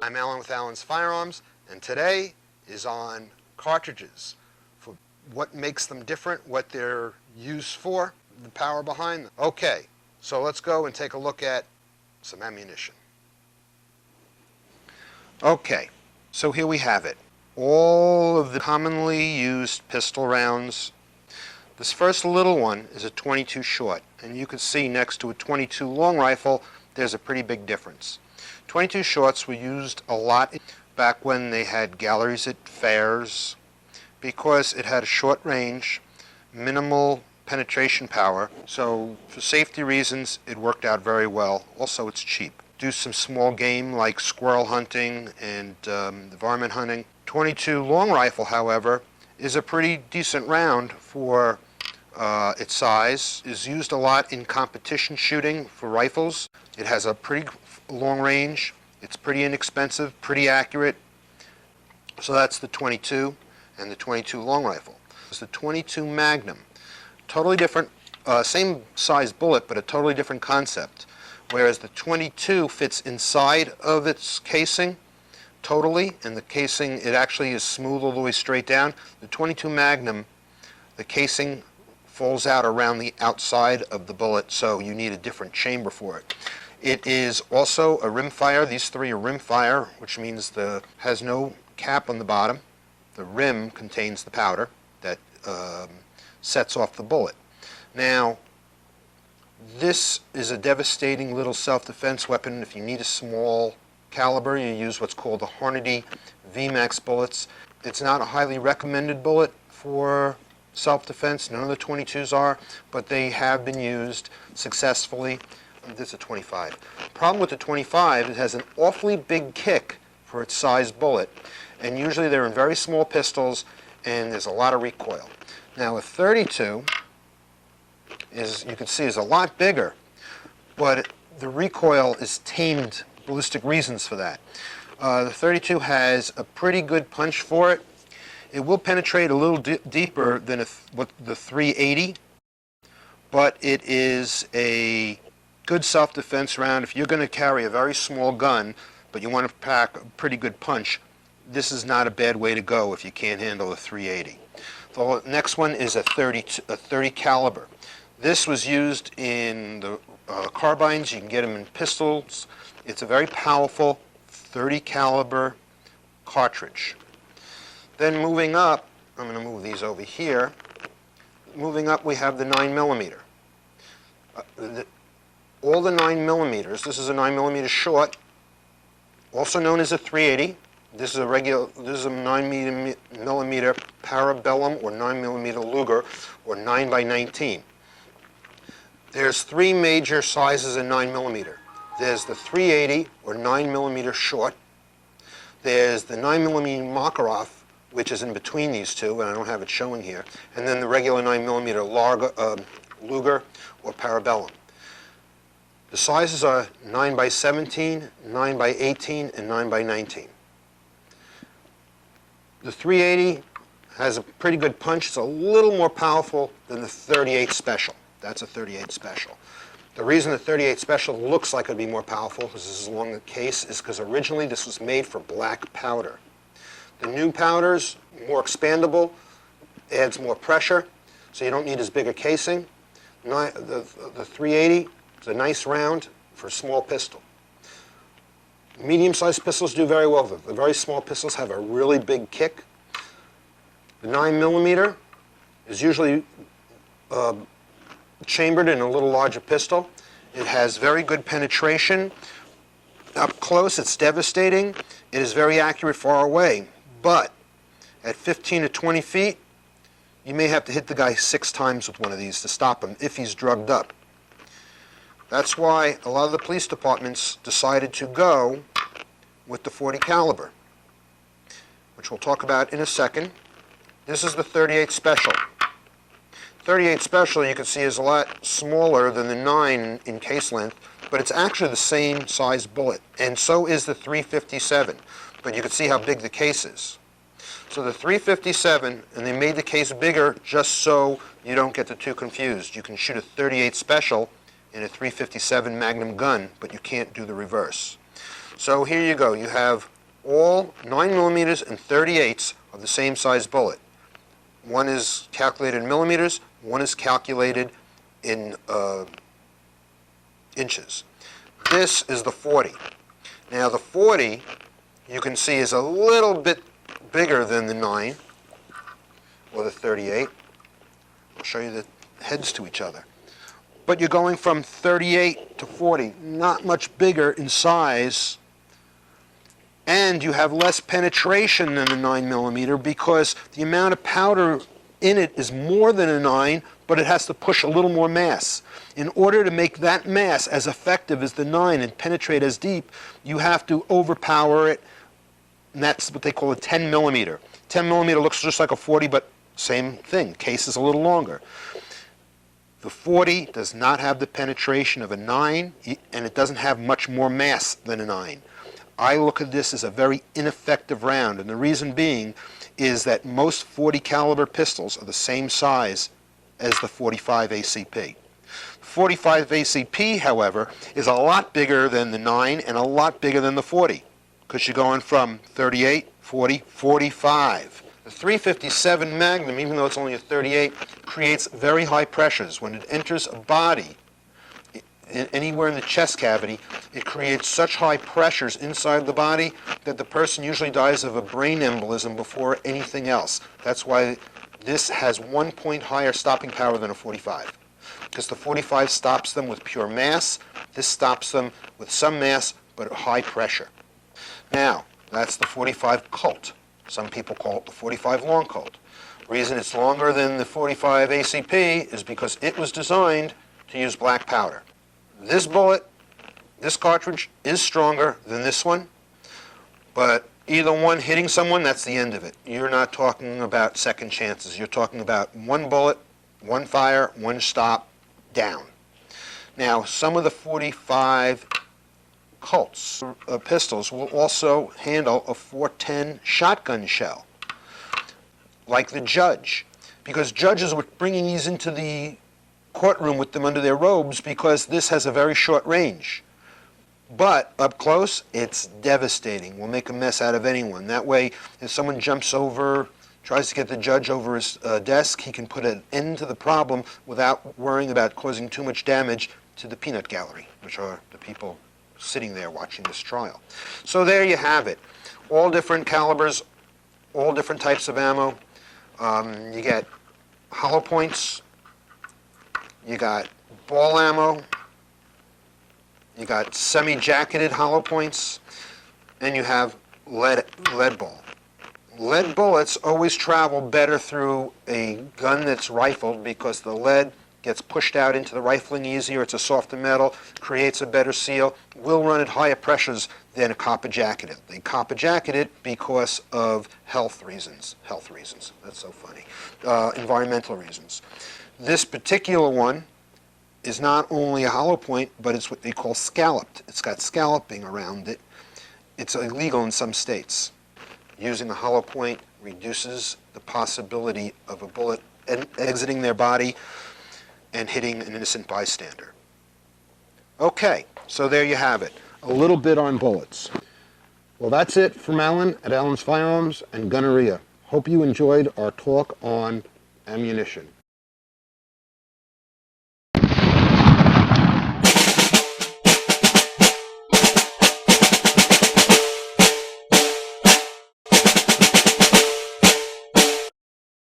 I'm Alan with Alan's Firearms, and today is on cartridges, for what makes them different, what they're used for, the power behind them. Okay, so let's go and take a look at some ammunition. Okay, so here we have it. All of the commonly used pistol rounds. This first little one is a 22 short, and you can see next to a 22 long rifle there's a pretty big difference. 22 shorts were used a lot back when they had galleries at fairs because it had a short range, minimal penetration power, so for safety reasons it worked out very well. Also, it's cheap. Do some small game like squirrel hunting and varmint hunting. 22 long rifle, however, is a pretty decent round for its size. Is used a lot in competition shooting for rifles. It has a pretty long range. It's pretty inexpensive, pretty accurate. So that's the 22 and the 22 long rifle. It's the 22 Magnum. Totally different, same size bullet, but a totally different concept. Whereas the 22 fits inside of its casing totally, and the casing, it actually is smooth all the way straight down. The 22 Magnum, the casing falls out around the outside of the bullet, so you need a different chamber for it. It is also a rimfire. These three are rimfire, which means has no cap on the bottom. The rim contains the powder that sets off the bullet. Now, this is a devastating little self-defense weapon. If you need a small caliber, you use what's called the Hornady VMAX bullets. It's not a highly recommended bullet for self-defense. None of the 22s are, but they have been used successfully. This is a 25. Problem with the 25, it has an awfully big kick for its size bullet, and usually they're in very small pistols, and there's a lot of recoil. Now a 32 is, you can see, is a lot bigger, but the recoil is tamed. Ballistic reasons for that. The 32 has a pretty good punch for it. It will penetrate a little deeper than the 380, but it is a good self-defense round. If you're going to carry a very small gun, but you want to pack a pretty good punch, this is not a bad way to go if you can't handle a 380. The next one is a 30 caliber. This was used in the carbines. You can get them in pistols. It's a very powerful 30 caliber cartridge. Then moving up, I'm going to move these over here. Moving up, we have the 9mm. All the 9mm, this is a 9mm short, also known as a 380. This is a 9mm Parabellum or 9mm Luger or 9x19. There's three major sizes of 9mm. There's the 380 or 9mm short. There's the 9mm Makarov, which is in between these two, and I don't have it showing here. And then the regular 9mm Luger or Parabellum. The sizes are 9x17, 9x18, and 9x19. The 380 has a pretty good punch. It's a little more powerful than the 38 Special. That's a 38 Special. The reason the 38 Special looks like it would be more powerful, because this is along the case, is because originally this was made for black powder. The new powder's more expandable, adds more pressure, so you don't need as big a casing. The 380 is a nice round for a small pistol. Medium-sized pistols do very well. The very small pistols have a really big kick. The 9mm is usually chambered in a little larger pistol. It has very good penetration. Up close, it's devastating. It is very accurate far away. But at 15 to 20 feet, you may have to hit the guy 6 times with one of these to stop him if he's drugged up. That's why a lot of the police departments decided to go with the 40 caliber, which we'll talk about in a second. This is the 38 Special. 38 Special, you can see, is a lot smaller than the 9 in case length, but it's actually the same size bullet, and so is the 357. But you can see how big the case is. So the 357, and they made the case bigger just so you don't get the two confused. You can shoot a 38 Special in a 357 Magnum gun, but you can't do the reverse. So here you go. You have All 9mm and 38s are the same size bullet. One is calculated in millimeters, one is calculated in inches. This is the 40. Now the 40, you can see, is a little bit bigger than the 9 or the 38. I'll show you the heads to each other. But you're going from 38 to 40, not much bigger in size, and you have less penetration than the 9mm because the amount of powder in it is more than a 9, but it has to push a little more mass. In order to make that mass as effective as the 9 and penetrate as deep, you have to overpower it, and that's what they call a 10mm. 10mm looks just like a 40, but same thing, case is a little longer. The 40 does not have the penetration of a 9, and it doesn't have much more mass than a 9. I look at this as a very ineffective round, and the reason being is that most 40 caliber pistols are the same size as the 45 ACP. 45 ACP, however, is a lot bigger than the 9 and a lot bigger than the 40, because you're going from 38, 40, 45. The 357 Magnum, even though it's only a 38, creates very high pressures. When it enters a body, anywhere in the chest cavity, it creates such high pressures inside the body that the person usually dies of a brain embolism before anything else. That's why this has 1 point higher stopping power than a 45. Because the 45 stops them with pure mass, this stops them with some mass but at high pressure. Now, that's the 45 Colt. Some people call it the 45 Long Colt. The reason it's longer than the 45 ACP is because it was designed to use black powder. This bullet, this cartridge, is stronger than this one, but either one hitting someone, that's the end of it. You're not talking about second chances. You're talking about one bullet, one fire, one stop, down. Now, some of the 45 Colts pistols will also handle a 410 shotgun shell, like the Judge, because judges were bringing these into the courtroom with them under their robes because this has a very short range. But up close, it's devastating. Will make a mess out of anyone. That way, if someone jumps over, tries to get the judge over his desk, he can put an end to the problem without worrying about causing too much damage to the peanut gallery, which are the people sitting there watching this trial. So there you have it. All different calibers, all different types of ammo. You get hollow points, you got ball ammo, you got semi-jacketed hollow points, and you have lead ball. Lead bullets always travel better through a gun that's rifled because the lead gets pushed out into the rifling easier. It's a softer metal, creates a better seal, will run at higher pressures than a copper jacketed. They copper jacket it because of health reasons. That's so funny. Environmental reasons. This particular one is not only a hollow point, but it's what they call scalloped. It's got scalloping around it. It's illegal in some states. Using a hollow point reduces the possibility of a bullet exiting their body and hitting an innocent bystander. Okay, so there you have it. A little bit on bullets. Well, that's it from Alan at Alan's Firearms and Gunneria. Hope you enjoyed our talk on ammunition.